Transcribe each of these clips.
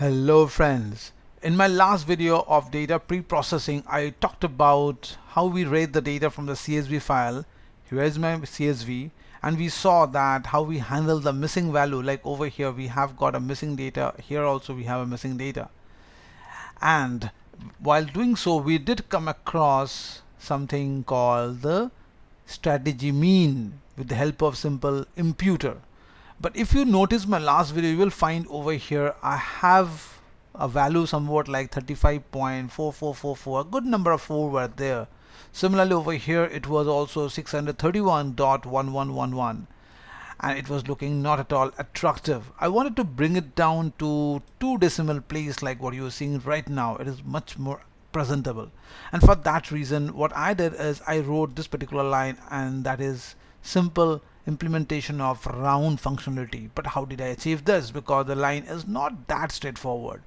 Hello friends. In my last video of data pre-processing, I talked about how we read the data from the CSV file. Here is my CSV, and we saw that how we handle the missing value. Like over here we have got a missing data, here also we have a missing data. And while doing so, we did come across something called the strategy mean with the help of simple imputer. But if you notice my last video, you will find over here I have a value somewhat like 35.4444, a good number of 4 were there. Similarly over here it was also 631.1111, and it was looking not at all attractive. I wanted to bring it down to 2 decimal place like what you are seeing right now. It is much more presentable, and for that reason what I did is I wrote this particular line, and that is simple implementation of round functionality. But how did I achieve this? Because the line is not that straightforward.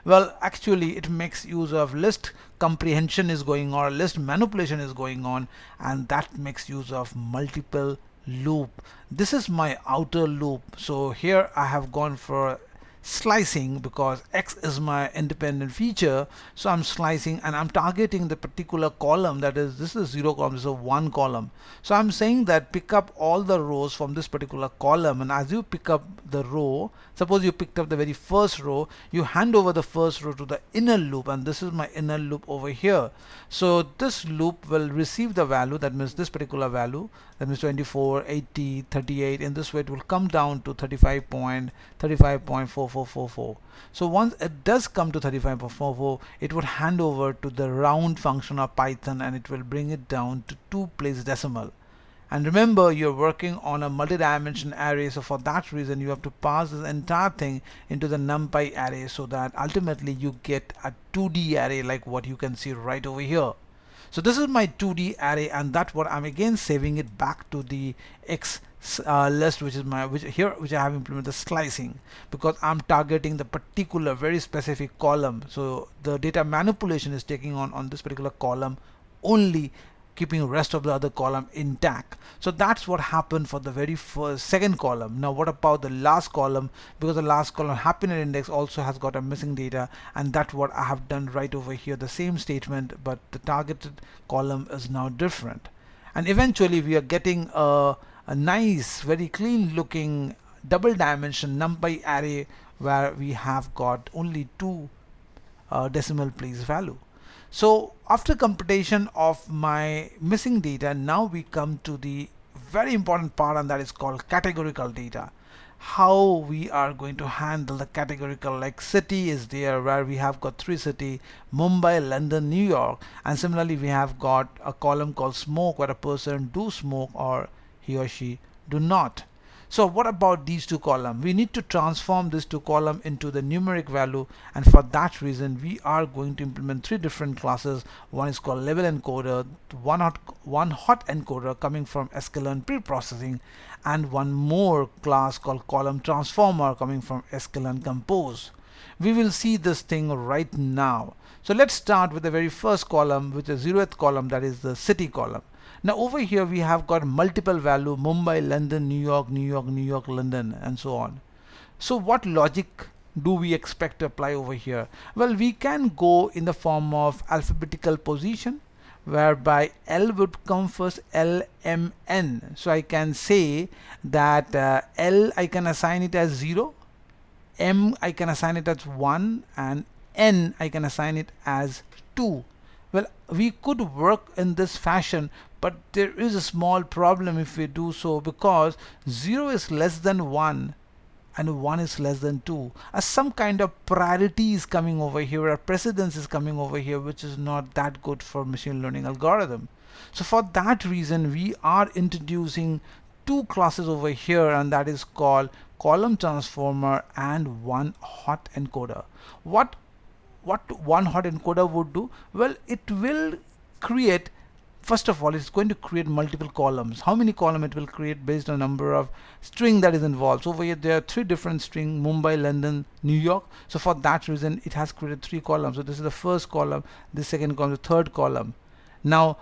Well, actually it makes use of list comprehension is going on, list manipulation is going on, and that makes use of multiple loop. This is my outer loop. So here I have gone for slicing because X is my independent feature. So I'm slicing and I'm targeting the particular column, that is, this is 0 column, this is a 1 column. So I'm saying that pick up all the rows from this particular column, and as you pick up the row, suppose you picked up the very first row, you hand over the first row to the inner loop, and this is my inner loop over here. So this loop will receive the value, that means this particular value, that means 24, 80, 38. In this way it will come down to 35.4444. So once it does come to 35.44, it would hand over to the round function of Python, and it will bring it down to 2 place decimal. And remember, you're working on a multi-dimensional array, so for that reason you have to pass this entire thing into the NumPy array, so that ultimately you get a 2D array like what you can see right over here. So this is my 2D array, and that's what I'm again saving it back to the X list, which is my which I have implemented the slicing, because I'm targeting the particular very specific column. So the data manipulation is taking on this particular column only, keeping rest of the other column intact. So that's what happened for the very second column. Now what about the last column? Because the last column happiness index also has got a missing data, and that's what I have done right over here, the same statement, but the targeted column is now different. And eventually we are getting a nice, very clean looking double dimension NumPy array where we have got only 2 decimal place value. So after computation of my missing data, now we come to the very important part, and that is called categorical data. How we are going to handle the categorical, like city is there where we have got 3 cities: Mumbai, London, New York. And similarly we have got a column called smoke, where a person do smoke or he or she do not. So what about these 2 columns? We need to transform this 2 column into the numeric value, and for that reason we are going to implement 3 different classes. One is called LabelEncoder, OneHotEncoder coming from scikit-learn preprocessing, and one more class called ColumnTransformer coming from scikit-learn compose. We will see this thing right now. So let's start with the very first column, which is 0th column, that is the city column. Now over here we have got multiple value: Mumbai, London, New York, New York, New York, London, and so on. So what logic do we expect to apply over here? Well, we can go in the form of alphabetical position, whereby L would come first, L, M, N. So I can say that L I can assign it as 0, M I can assign it as 1, and N I can assign it as 2. Well, we could work in this fashion, but there is a small problem if we do so, because 0 is less than 1 and 1 is less than 2. Some kind of priority is coming over here, a precedence is coming over here, which is not that good for machine learning algorithm. So for that reason we are introducing 2 classes over here, and that is called ColumnTransformer and OneHotEncoder. What OneHotEncoder would do? Well, it will create, first of all, it's going to create multiple columns. How many columns it will create based on number of string that is involved. So over here there are 3 different string: Mumbai, London, New York. So for that reason it has created 3 columns. So this is the first column, the second column, the third column. Now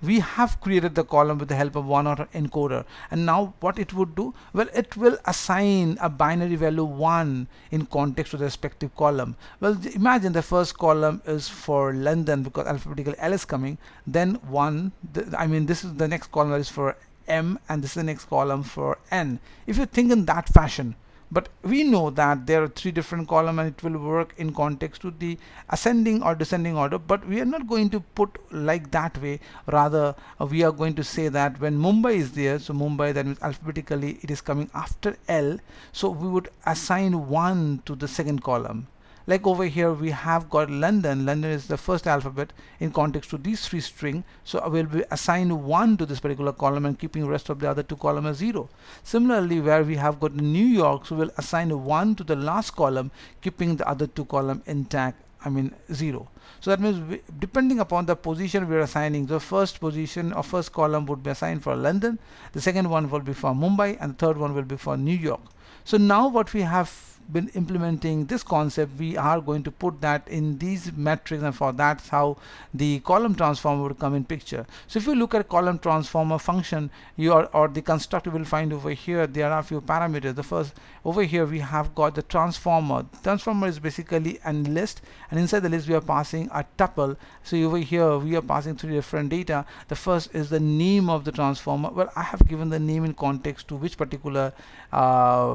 we have created the column with the help of OneHotEncoder, and now what it would do, well, it will assign a binary value 1 in context to the respective column. Well, imagine the first column is for London because alphabetical L is coming, then 1, I mean this is the next column that is for M, and this is the next column for N, if you think in that fashion. But we know that there are 3 different columns and it will work in context to the ascending or descending order, but we are not going to put like that way. Rather, we are going to say that when Mumbai is there, so Mumbai, that means alphabetically it is coming after L, so we would assign 1 to the second column. Like over here we have got London. London is the first alphabet in context to these 3 string, so I will be assign 1 to this particular column and keeping rest of the other 2 columns as 0. Similarly, where we have got New York, so we'll assign 1 to the last column, keeping the other 2 columns intact, I mean 0. So that means depending upon the position we are assigning, the first position or first column would be assigned for London, the second one will be for Mumbai, and the third one will be for New York. So now what we have been implementing this concept, we are going to put that in these metrics, and for that's how the column transformer would come in picture. So if you look at column transformer function, or the construct, you will find over here there are a few parameters. The first, over here we have got the transformer. Transformer is basically a list, and inside the list we are passing a tuple. So over here we are passing 3 different data. The first is the name of the transformer. Well, I have given the name in context to which particular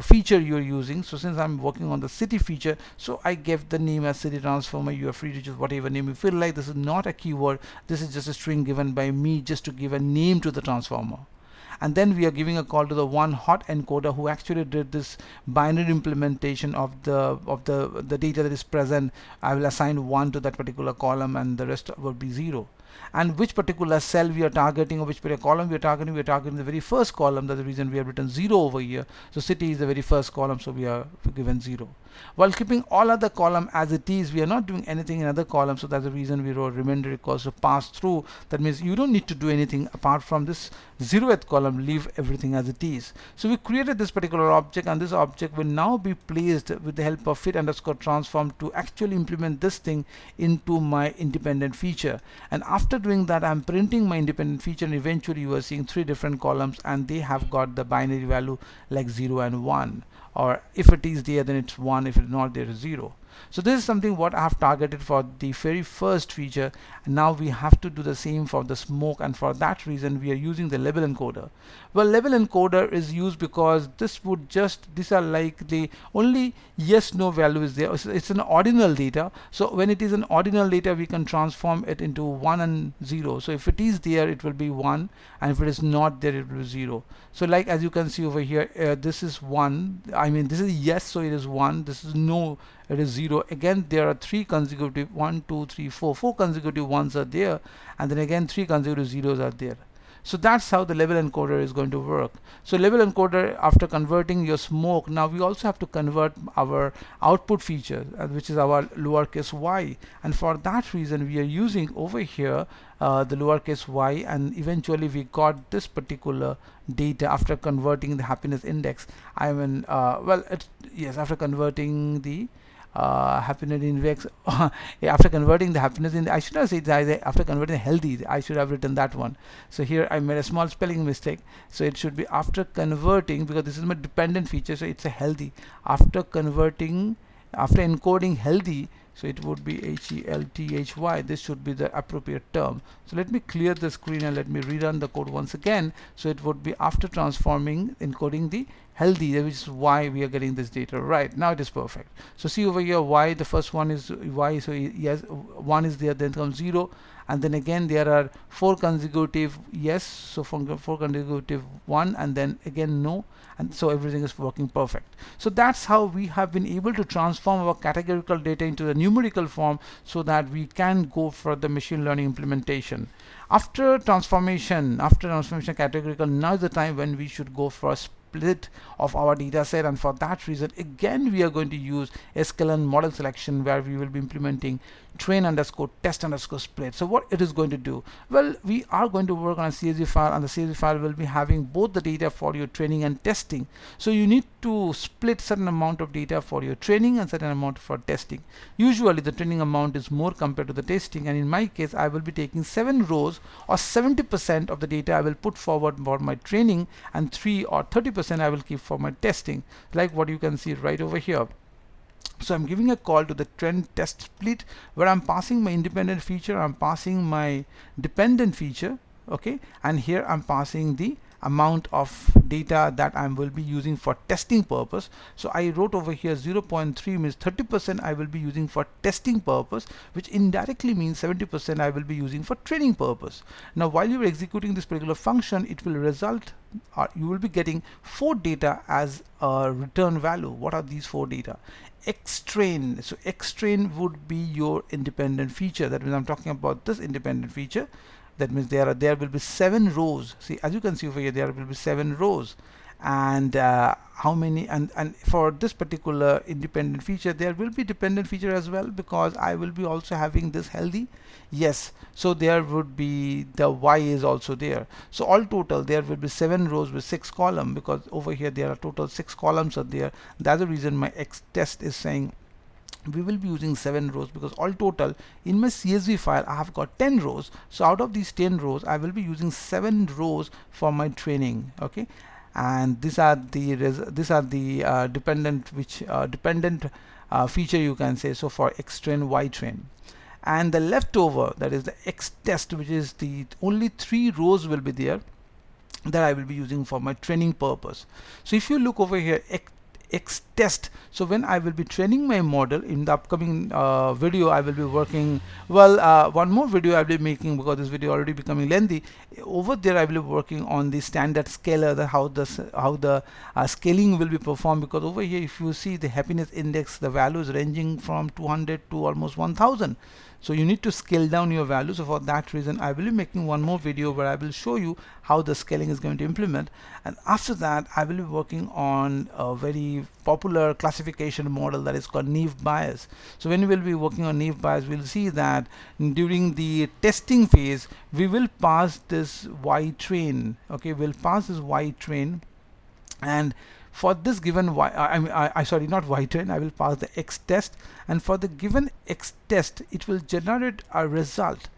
feature you are using. So since I'm working on the city feature, so I gave the name as city transformer. You are free to choose whatever name you feel like. This is not a keyword, this is just a string given by me just to give a name to the transformer. And then we are giving a call to the OneHotEncoder, who actually did this binary implementation of the data that is present. I will assign 1 to that particular column and the rest will be 0. And which particular cell we are targeting, or which particular column we are targeting the very first column. That's the reason we have written 0 over here. So city is the very first column, so we are given 0. While keeping all other column as it is, we are not doing anything in other columns, so that's the reason we wrote remainder equals to pass through. That means you don't need to do anything apart from this 0th column, leave everything as it is. So we created this particular object, and this object will now be placed with the help of fit_transform to actually implement this thing into my independent feature. And after doing that, I'm printing my independent feature, and eventually you are seeing 3 different columns, and they have got the binary value like 0 and 1. Or if it is there, then it's 1, if it's not there, it's 0. So this is something what I have targeted for the very first feature, and now we have to do the same for the smoke, and for that reason we are using the LabelEncoder. Well, LabelEncoder is used because this would just, these are like the only yes no value is there. It's an ordinal data, so when it is an ordinal data we can transform it into 1 and 0. So if it is there it will be 1, and if it is not there it will be 0. So like as you can see over here, this is 1, I mean this is yes, so it is 1, this is no, it is 0. Again there are 3 consecutive 1 2 3 4 consecutive 1s are there, and then again 3 consecutive 0s are there. So that's how the LabelEncoder is going to work. So LabelEncoder, after converting your smoke, now we also have to convert our output feature, which is our lowercase y, and for that reason we are using over here the lowercase y, and eventually we got this particular data after converting the happiness index. I mean well, yes, after converting the happiness index after converting the happiness in, I should have said that after converting healthy, I should have written that one. So here I made a small spelling mistake, so it should be after converting, because this is my dependent feature, so it's a healthy. After converting, after encoding healthy, so it would be HELTHY. This should be the appropriate term. So let me clear the screen and let me rerun the code once again. So it would be after transforming, encoding the healthy, which is why we are getting this data. Right now it is perfect. So see over here, y, the first one is y, so yes, 1 is there, then comes 0, and then again there are 4 consecutive yes, so from 4 consecutive 1, and then again no, and so everything is working perfect. So that's how we have been able to transform our categorical data into a numerical form, so that we can go for the machine learning implementation. After transformation categorical, now is the time when we should go for split of our data set, and for that reason again we are going to use scikit-learn model selection, where we will be implementing train underscore test underscore split. So what it is going to do, well, we are going to work on a CSV file, and the CSV file will be having both the data for your training and testing. So you need to split certain amount of data for your training and certain amount for testing. Usually the training amount is more compared to the testing, and in my case I will be taking 7 rows, or 70% of the data I will put forward for my training, and 3 or 30% I will keep for my testing, like what you can see right over here. So I'm giving a call to the trend test split, where I'm passing my independent feature, I'm passing my dependent feature, okay, and here I'm passing the amount of data that I will be using for testing purpose. So I wrote over here 0.3 means 30% I will be using for testing purpose, which indirectly means 70% I will be using for training purpose. Now while you're executing this particular function, it will result, or you will be getting 4 data as a return value. What are these 4 data? Xtrain. So Xtrain would be your independent feature. That means I'm talking about this independent feature. That means there will be 7 rows. See, as you can see over here, there will be 7 rows, and how many, and for this particular independent feature there will be dependent feature as well, because I will be also having this healthy. Yes, so there would be the Y is also there. So all total there will be 7 rows with 6 columns, because over here there are total 6 columns are there. That's the reason my X test is saying we will be using 7 rows, because all total in my CSV file I have got 10 rows. So out of these 10 rows I will be using 7 rows for my training, okay. And these are the dependent feature, you can say, so for Xtrain, Ytrain. And the leftover, that is the X test, which is the only 3 rows will be there, that I will be using for my training purpose. So if you look over here, X test, so when I will be training my model in the upcoming video, I will be working, well, one more video I will be making, because this video already becoming lengthy. Over there I will be working on the standard scaler, how the scaling will be performed, because over here if you see the happiness index, the value is ranging from 200 to almost 1000. So you need to scale down your value. So for that reason I will be making one more video where I will show you how the scaling is going to implement, and after that I will be working on a very popular classification model that is called naive Bayes. So when we will be working on naive Bayes, we'll see that during the testing phase we will pass this Ytrain, okay, we'll pass this Ytrain, and for this given sorry, not Ytrain, I will pass the X test, and for the given X test it will generate a result,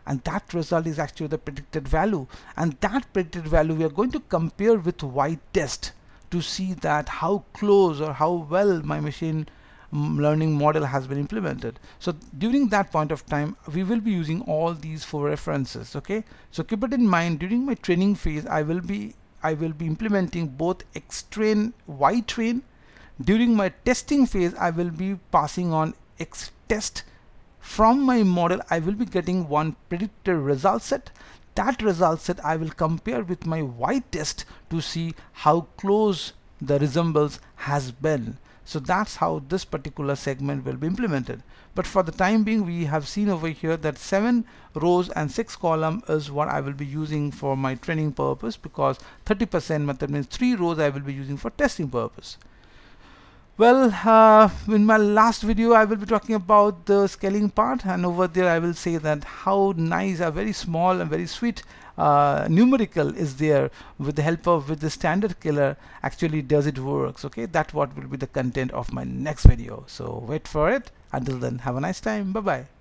and that result is actually the predicted value, and that predicted value we are going to compare with Y test to see that how close or how well my machine learning model has been implemented. So during that point of time we will be using all these 4 references, okay. So keep it in mind, during my training phase I will be implementing both Xtrain, Ytrain. During my testing phase I will be passing on X test. From my model I will be getting one predicted result set. That result set I will compare with my Y test to see how close the resemblance has been. So that's how this particular segment will be implemented. But for the time being, we have seen over here that 7 rows and 6 columns is what I will be using for my training purpose, because 30% method means 3 rows I will be using for testing purpose. Well, in my last video I will be talking about the scaling part, and over there I will say that how nice, a very small and very sweet numerical is there with the help of the standard killer actually does it works, okay. That's what will be the content of my next video, so wait for it. Until then, have a nice time. Bye bye.